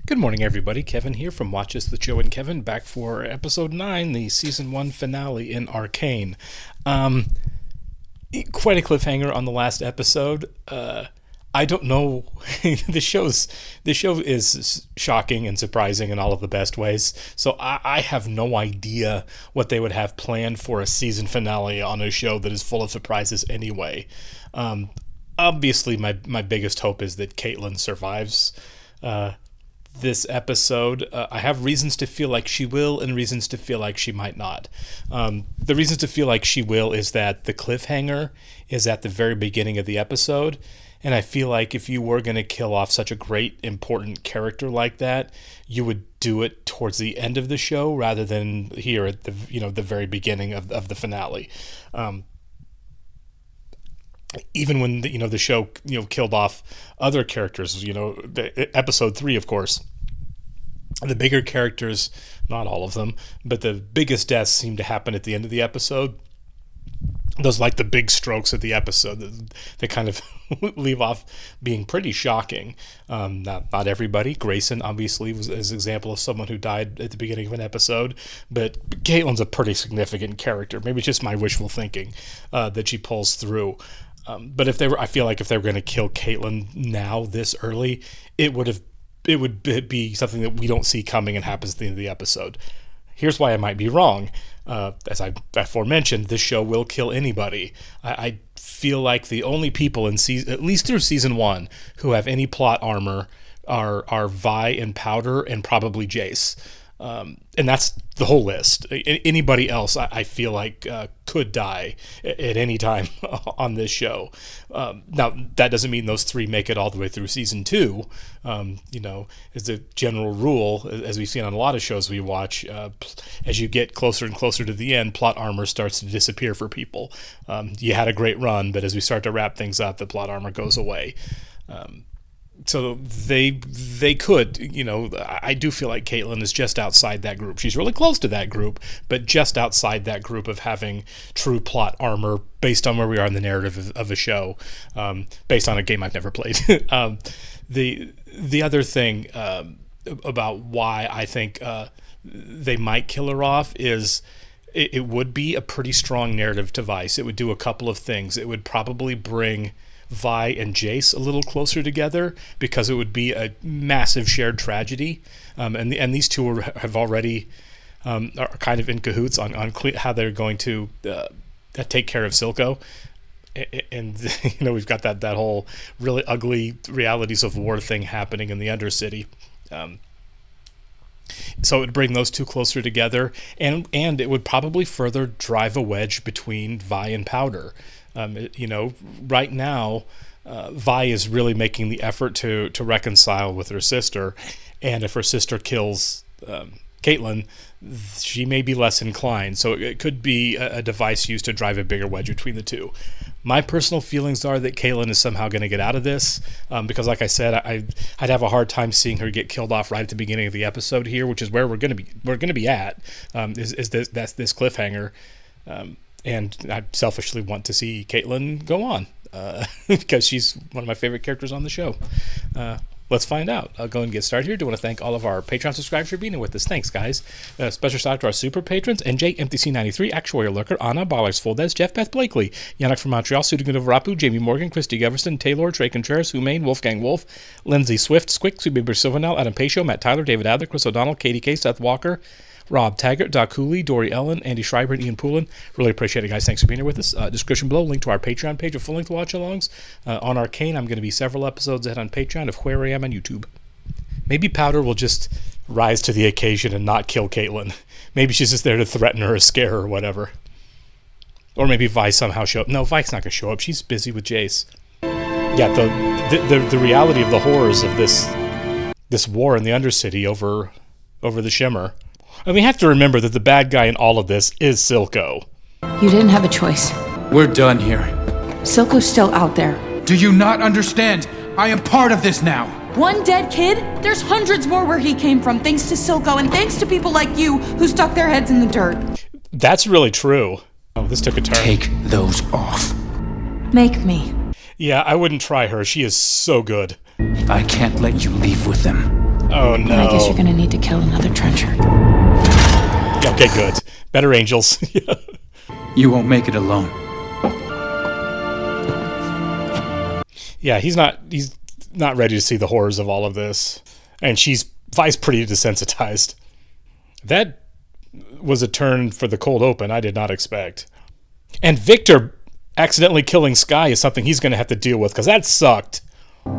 Good morning, everybody. Kevin here from Watches with Joe and Kevin, back for episode 9, the season 1 finale in Arcane. Quite a cliffhanger on the last episode. I don't know. The show is shocking and surprising in all of the best ways. So I have no idea what they would have planned for a season finale on a show that is full of surprises anyway. Obviously, my biggest hope is that Caitlin survives this episode. I have reasons to feel like she will and reasons to feel like she might not. The reasons to feel like she will is that the cliffhanger is at the very beginning of the episode, and I feel like if you were going to kill off such a great, important character like that, you would do it towards the end of the show rather than here at the very beginning of the finale. Even when the show killed off other characters, episode 3, of course, the bigger characters, not all of them, but the biggest deaths seem to happen at the end of the episode. Those like the big strokes of the episode that kind of leave off being pretty shocking. Not everybody. Grayson obviously was an example of someone who died at the beginning of an episode, but Caitlin's a pretty significant character. Maybe it's just my wishful thinking that she pulls through. But I feel like if they were going to kill Caitlin now this early, it would be something that we don't see coming and happens at the end of the episode. Here's why I might be wrong. As I aforementioned, this show will kill anybody. I feel like the only people in at least through season 1 who have any plot armor are Vi and Powder and probably Jace. And that's the whole list. Anybody else, I feel like, could die at any time on this show. Now, that doesn't mean those 3 make it all the way through season 2. As a general rule, as we've seen on a lot of shows we watch, as you get closer and closer to the end, plot armor starts to disappear for people. You had a great run, but as we start to wrap things up, the plot armor goes away. So they could, I do feel like Caitlin is just outside that group. She's really close to that group, but just outside that group of having true plot armor based on where we are in the narrative of a show, based on a game I've never played. The other thing about why I think they might kill her off is it would be a pretty strong narrative device. It would do a couple of things. It would probably bring Vi and Jace a little closer together because it would be a massive shared tragedy, and these two have already are kind of in cahoots on how they're going to take care of Silco, and we've got that whole really ugly realities of war thing happening in the Undercity. So it would bring those two closer together, and it would probably further drive a wedge between Vi and Powder. Right now, Vi is really making the effort to reconcile with her sister, and if her sister kills Caitlin, she may be less inclined. So it could be a device used to drive a bigger wedge between the two. My personal feelings are that Caitlin is somehow going to get out of this, because, like I said, I'd have a hard time seeing her get killed off right at the beginning of the episode here, which is where we're going to be at. That's this cliffhanger. And I selfishly want to see Caitlin go on because she's one of my favorite characters on the show. Let's find out. I'll go and get started here. I do want to thank all of our Patreon subscribers for being with us. Thanks, guys. Special shout out to our super patrons: NJ, MTC93, Actuarial Lurker, Anna, Ballers, Fuldez, Jeff Beth Blakely, Yannick from Montreal, Sudigun of Rapu, Jamie Morgan, Christy Everson, Taylor, Trey Contreras, Humain, Wolfgang Wolf, Lindsay Swift, Squick, Subiber Silvanel, Adam Pacho, Matt Tyler, David Adler, Chris O'Donnell, Katie K, Seth Walker, Rob Taggart, Doc Cooley, Dory Ellen, Andy Schreiber, and Ian Poulin. Really appreciate it, guys. Thanks for being here with us. Description below, link to our Patreon page of full-length watch-alongs. On Arcane, I'm going to be several episodes ahead on Patreon of where I am on YouTube. Maybe Powder will just rise to the occasion and not kill Caitlin. Maybe she's just there to threaten her or scare her or whatever. Or maybe Vi somehow show up. No, Vi's not going to show up. She's busy with Jace. Yeah, the reality of the horrors of this war in the Undercity over the Shimmer. And we have to remember that the bad guy in all of this is Silco. You didn't have a choice. We're done here. Silco's still out there. Do you not understand? I am part of this now. One dead kid? There's hundreds more where he came from, thanks to Silco, and thanks to people like you who stuck their heads in the dirt. That's really true. Oh, this took a turn. Take those off. Make me. Yeah, I wouldn't try her. She is so good. I can't let you leave with them. Oh no. I guess you're gonna need to kill another trencher. Okay, good. Better angels. You won't make it alone. Yeah, he's not ready to see the horrors of all of this. And Vi's pretty desensitized. That was a turn for the cold open I did not expect. And Victor accidentally killing Sky is something he's going to have to deal with, because that sucked.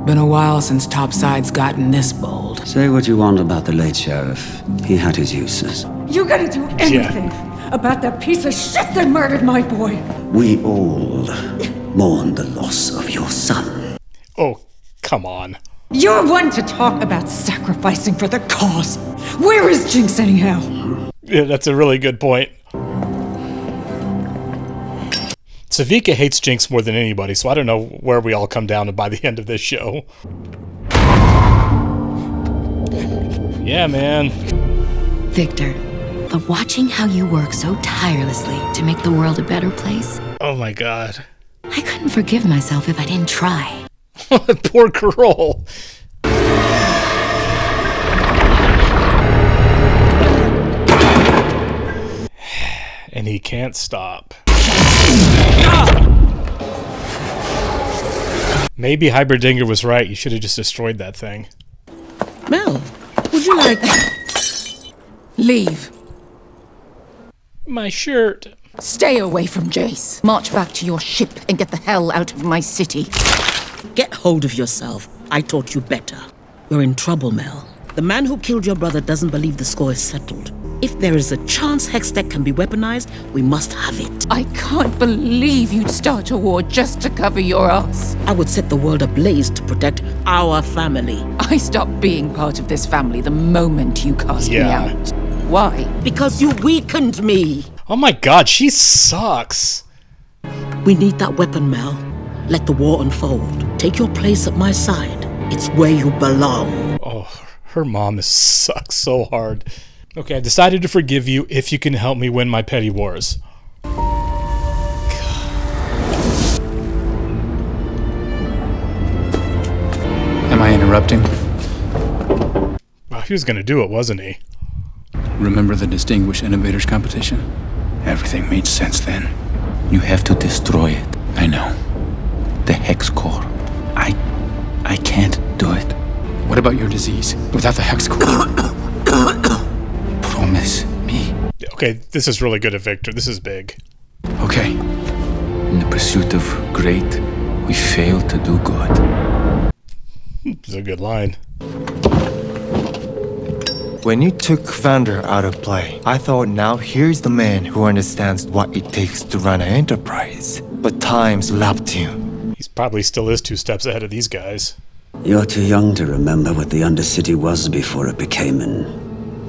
Been a while since Topside's gotten this bold. Say what you want about the late sheriff. He had his uses. You gotta do anything about that piece of shit that murdered my boy. We all mourn the loss of your son. Oh, come on. You're one to talk about sacrificing for the cause. Where is Jinx anyhow? Yeah, that's a really good point. Savika hates Jinx more than anybody, so I don't know where we all come down by the end of this show. Yeah, man. Victor, but watching how you work so tirelessly to make the world a better place, Oh my god. I couldn't forgive myself if I didn't try. Poor girl. And he can't stop. Maybe Hyberdinger was right. You should have just destroyed that thing. Mel, would you like... Leave. My shirt. Stay away from Jace. March back to your ship and get the hell out of my city. Get hold of yourself. I taught you better. You're in trouble, Mel. The man who killed your brother doesn't believe the score is settled. If there is a chance Hextech can be weaponized, we must have it. I can't believe you'd start a war just to cover your ass. I would set the world ablaze to protect our family. I stopped being part of this family the moment you cast me Yeah. out. Why? Because you weakened me. Oh my god, she sucks. We need that weapon, Mel. Let the war unfold. Take your place at my side. It's where you belong. Oh, her mom sucks so hard. Okay, I decided to forgive you if you can help me win my petty wars. Am I interrupting? Well, he was gonna do it, wasn't he? Remember the Distinguished Innovators competition? Everything made sense then. You have to destroy it. I know. The Hex Core. I can't do it. What about your disease? Without the hex core? Promise me. Okay, this is really good at Victor. This is big. Okay. In the pursuit of great, we fail to do good. It's a good line. When you took Vander out of play, I thought now here's the man who understands what it takes to run an enterprise. But time's lapped you. He probably still is 2 steps ahead of these guys. You're too young to remember what the Undercity was before it became an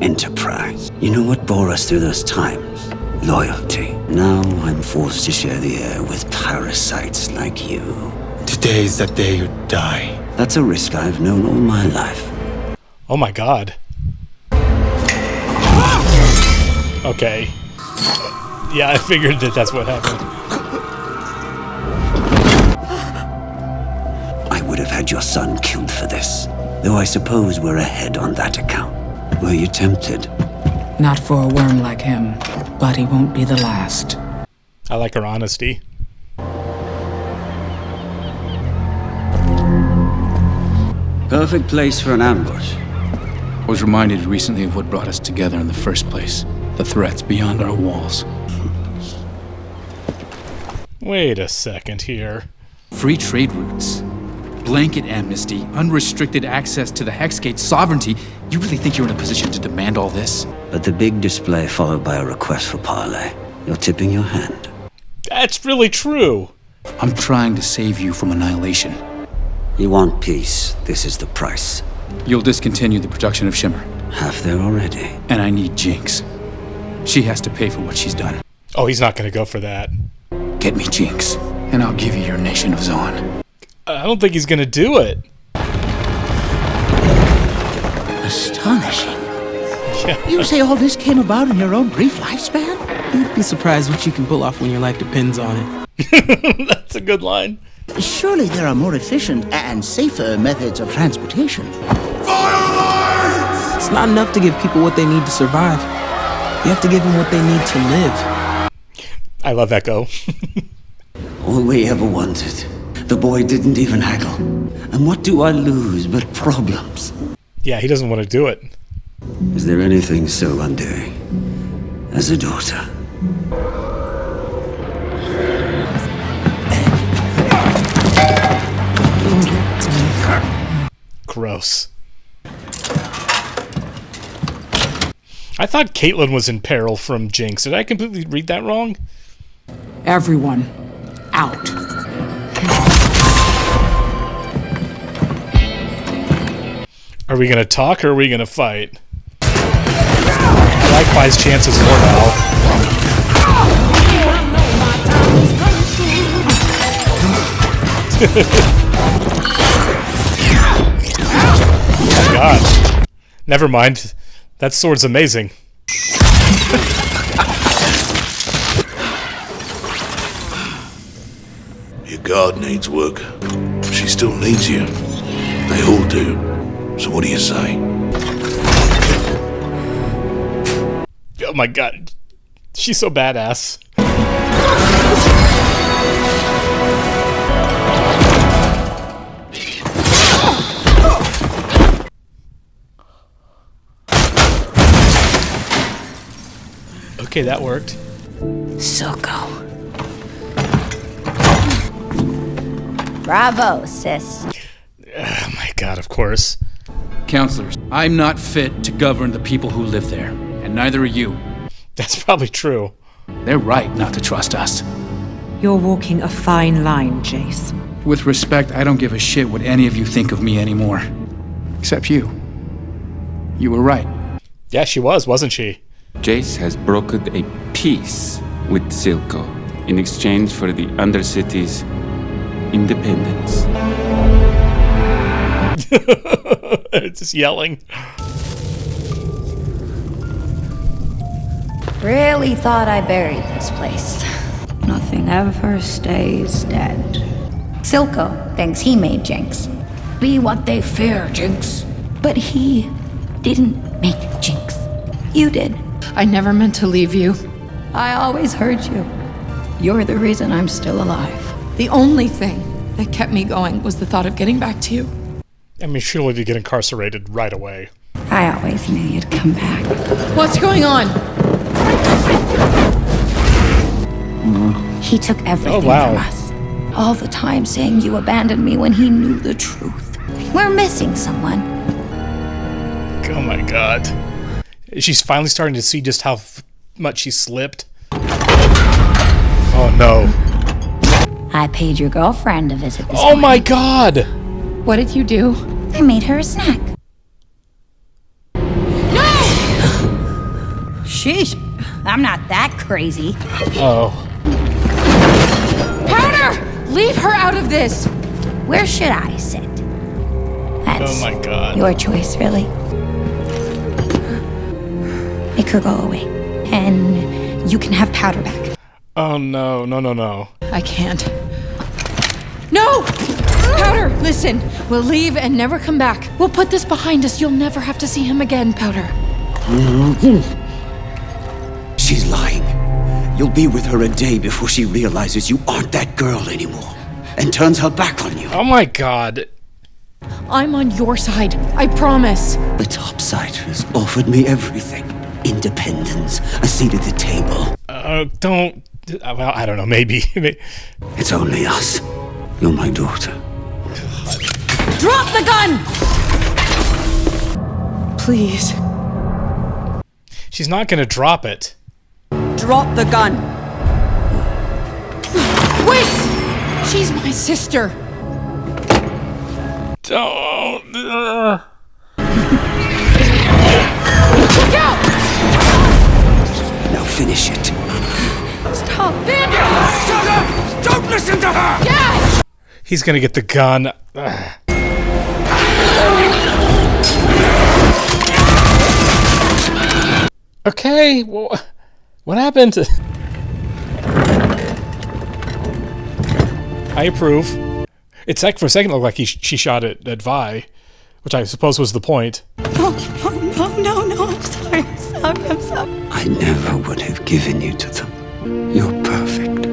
enterprise. You know what bore us through those times? Loyalty. Now I'm forced to share the air with parasites like you. Today's the day you die. That's a risk I've known all my life. Oh my god. Okay. Yeah, I figured that's what happened. I would have had your son killed for this. Though I suppose we're ahead on that account. Were you tempted? Not for a worm like him, but he won't be the last. I like her honesty. Perfect place for an ambush. I was reminded recently of what brought us together in the first place. The threats beyond our walls. Wait a second here. Free trade routes. Blanket amnesty, unrestricted access to the Hexgate sovereignty. You really think you're in a position to demand all this? But the big display followed by a request for parley. You're tipping your hand. That's really true. I'm trying to save you from annihilation. You want peace. This is the price. You'll discontinue the production of Shimmer. Half there already. And I need Jinx. She has to pay for what she's done. Oh, he's not going to go for that. Get me Jinx, and I'll give you your nation of Zon. I don't think he's going to do it. Astonishing. Yeah. You say all this came about in your own brief lifespan? You'd be surprised what you can pull off when your life depends on it. That's a good line. Surely there are more efficient and safer methods of transportation. Fire! It's not enough to give people what they need to survive. You have to give them what they need to live. I love Echo. All we ever wanted. The boy didn't even haggle. And what do I lose but problems? Yeah, he doesn't want to do it. Is there anything so undoing as a daughter? Gross. I thought Caitlyn was in peril from Jinx. Did I completely read that wrong? Everyone, out. Are we gonna talk or are we gonna fight? I like Vi's chances more now. Oh my god. Never mind. That sword's amazing. Your guard needs work. She still needs you. They all do. So what do you say? Oh my god. She's so badass. Okay, that worked. Silco. Bravo, sis. Oh my god, of course. Counselors, I'm not fit to govern the people who live there, and neither are you. That's probably true. They're right not to trust us. You're walking a fine line, Jace. With respect, I don't give a shit what any of you think of me anymore. Except you. You were right. Yeah, she was, wasn't she? Jace has brokered a peace with Silco in exchange for the Undercity's independence. Just yelling. Really thought I buried this place. Nothing ever stays dead. Silco thinks he made Jinx. Be what they fear, Jinx. But he didn't make Jinx. You did. I never meant to leave you. I always heard you. You're the reason I'm still alive. The only thing that kept me going was the thought of getting back to you. I mean, surely to get incarcerated right away. I always knew you'd come back. What's going on? He took everything from us. All the time saying you abandoned me when he knew the truth. We're missing someone. Oh my god. She's finally starting to see just how much she slipped. Oh no. I paid your girlfriend to visit this Oh my god! What did you do? I made her a snack. No! Sheesh. I'm not that crazy. Oh. Powder! Leave her out of this! Where should I sit? That's Oh my god. your choice, really. Make her go away. And you can have Powder back. Oh no, no, no, no. I can't. No! Powder, listen. We'll leave and never come back. We'll put this behind us. You'll never have to see him again, Powder. She's lying. You'll be with her a day before she realizes you aren't that girl anymore and turns her back on you. Oh my god. I'm on your side. I promise. The Topsiders offered me everything. Independence, a seat at the table. Don't... Well, I don't know, maybe. It's only us. You're my daughter. Drop the gun! Please. She's not gonna drop it. Drop the gun! Wait! She's my sister. Don't... Look out! Now finish it. Stop, Vander! Shut up! Don't listen to her! Dad! He's gonna get the gun. Ugh. Okay, well, what happened? I approve. It's like for a second it looked like she shot at Vi. which I suppose was the point. No, I'm sorry. I never would have given you to them. You're perfect.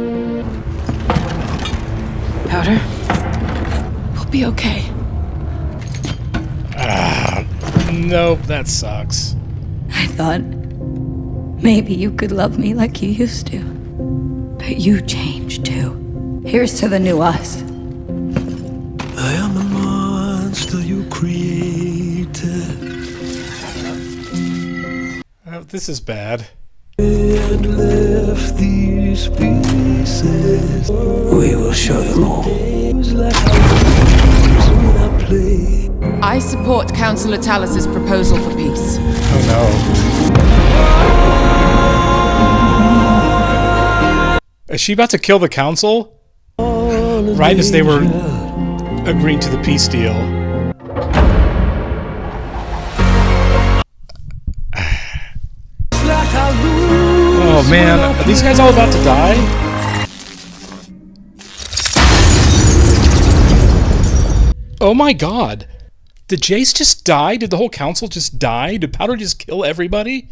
Powder? We'll be okay. Nope, that sucks. I thought maybe you could love me like you used to. But you changed too. Here's to the new us. I am the monster you created. Oh, this is bad. And left these pieces. We will show them all. I support Councillor Talus's proposal for peace. Oh no. Is she about to kill the council? Right as they were agreeing to the peace deal. Oh man, are these guys all about to die? Oh my god. Did Jace just die? Did the whole council just die? Did Powder just kill everybody?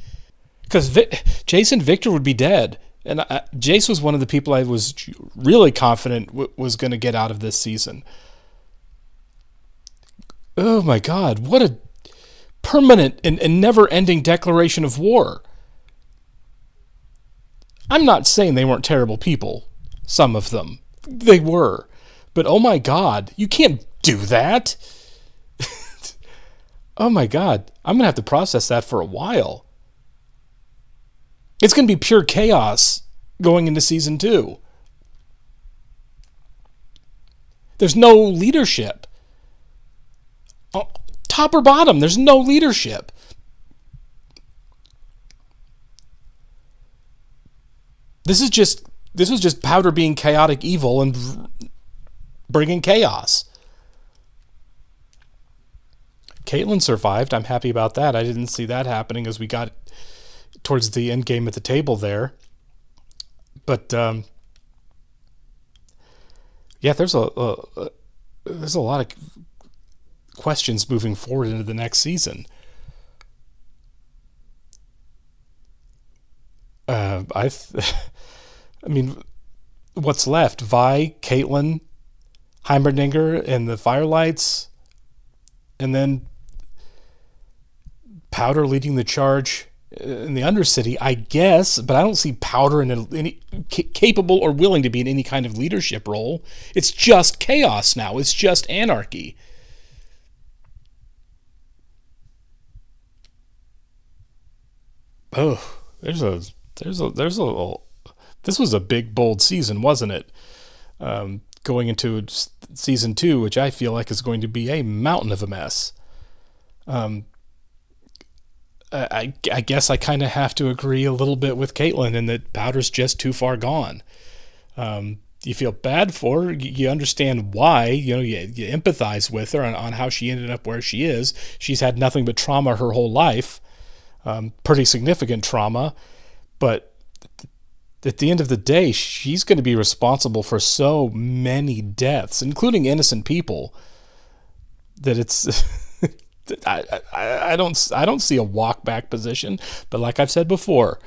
Because Jace and Victor would be dead. And Jace was one of the people I was really confident was going to get out of this season. Oh my god, what a permanent and never-ending declaration of war. I'm not saying they weren't terrible people. Some of them. They were. But oh my god, you can't do that. Oh my god, I'm going to have to process that for a while. It's going to be pure chaos going into season 2. There's no leadership. Top or bottom, there's no leadership. This was just Powder being chaotic evil and bringing chaos. Caitlyn survived. I'm happy about that. I didn't see that happening as we got towards the end game at the table there. But yeah, there's a lot of questions moving forward into the next season. I mean, what's left? Vi, Caitlyn, Heimerdinger, and the Firelights, and then Powder leading the charge in the Undercity, I guess, but I don't see Powder in any capable or willing to be in any kind of leadership role. It's just chaos now. It's just anarchy. Oh, this was a big, bold season, wasn't it? Going into season 2, which I feel like is going to be a mountain of a mess. I guess I kind of have to agree a little bit with Caitlyn in that Powder's just too far gone. You feel bad for her. You understand why. You empathize with her on how she ended up where she is. She's had nothing but trauma her whole life. Pretty significant trauma. But at the end of the day, she's going to be responsible for so many deaths, including innocent people, that it's... I don't see a walk back position, but like I've said before,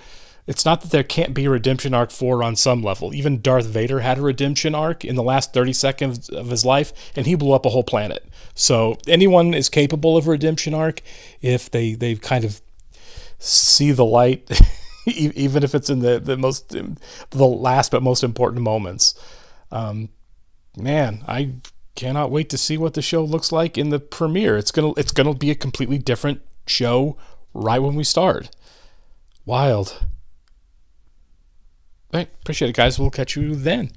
it's not that there can't be a redemption arc for her on some level. Even Darth Vader had a redemption arc in the last 30 seconds of his life, and he blew up a whole planet. So anyone is capable of a redemption arc if they kind of see the light, even if it's in the last but most important moments. Man, I cannot wait to see what the show looks like in the premiere. It's gonna be a completely different show right when we start. Wild. All right, appreciate it, guys. We'll catch you then.